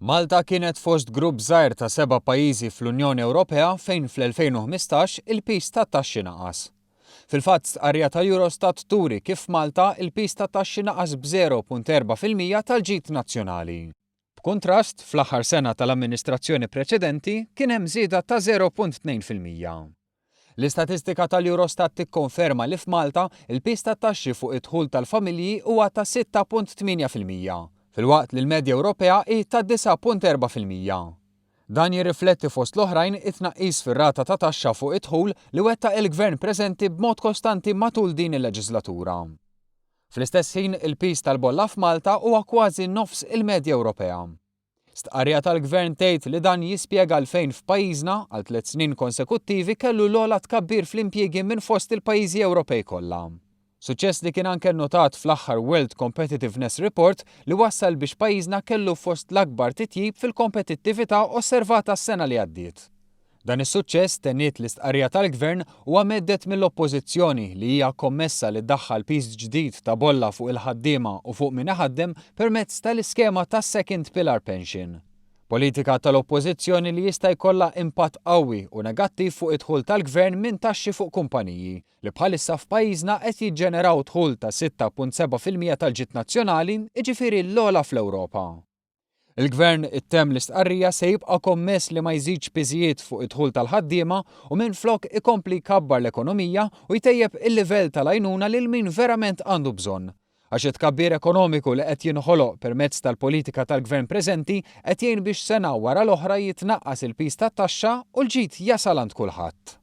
Malta kienet fost grupp żgħir ta' 7 pajjiżi fl-Unjoni Ewropea fejn fl-2015 il-pis tat-taxxi naqas. Fil-fatt stqarrija tal-Eurostat turi kif Malta il-pis tat-taxxi naqas b'0.4% tal-ġid nazzjonali. B'kuntrast, fl-aħħar sena tal-amministrazzjoni preċedenti kien hemm żieda ta' 0.2%. L-istatistika tal-Eurostat tikkonferma li f'Malta il-pis tat-taxxi fuq id-dħul tal-familji huwa ta' 6.8%. Fil-waqt li l-medja Ewropea hi ta' 9.4%. Dan jirrifletti fost l-oħrajn it-tnaqqis fir-rata ta' taxxa fuq id-dħul li wettaq il-Gvern preżenti b'mod kostanti matul din il-leġislatura. Fl-istess ħin il-pis tal-bolla f'Malta huwa kważi nofs il-medja Ewropea. Stqarrija tal-Gvern tgħid li dan jispjega għalfejn f'pajjiżna għal 3 snin konsekuttivi kellu l-ogħla tkabbir fl-impjiegi minn fost il-pajjiżi Ewropej kollha. Suċċess li kien anke notat fl-aħħar World Competitiveness Report li wassal biex pajjiżna kellu fost l-akbar titjib fil-kompetittività osservata s-sena li għaddiet. Dan is-suċċess tenniet l-istqarrija tal-Gvern huwa meddet mill-Oppożizzjoni li hija kommessa li ddaħħal pis ġdid ta' bolla fuq il-ħaddiema u fuq min iħaddem permezz tal-iskema tas-Second Pillar Pension. Politika tal-Oppożizzjoni li jista' jkollha impatt qawwi u negattiv fuq id-dħul tal-Gvern minn taxxi fuq kumpaniji li bħalissa f'pajjiżna qed jiġġeneraw dħul ta' 6.7% tal-ġid nazzjonali, jiġifieri l-ogħla fl-Ewropa. Il-Gvern ittemm l-istqarrija se jibqa' kommess li ma jżidx piżijiet fuq id-dħul tal-ħaddiema u minflok ikompli jkabbar l-ekonomija u jtejjeb il-livell tal-għajnuna lil min verament għandu bżonn. Għax it-tkabbir ekonomiku li qed jinħoloq permezz tal-politika tal-Gvern preżenti qed jgħin biex sena wara l-oħra jitnaqqas il-pis tat-taxxa u l-ġid jasal għand kulħadd.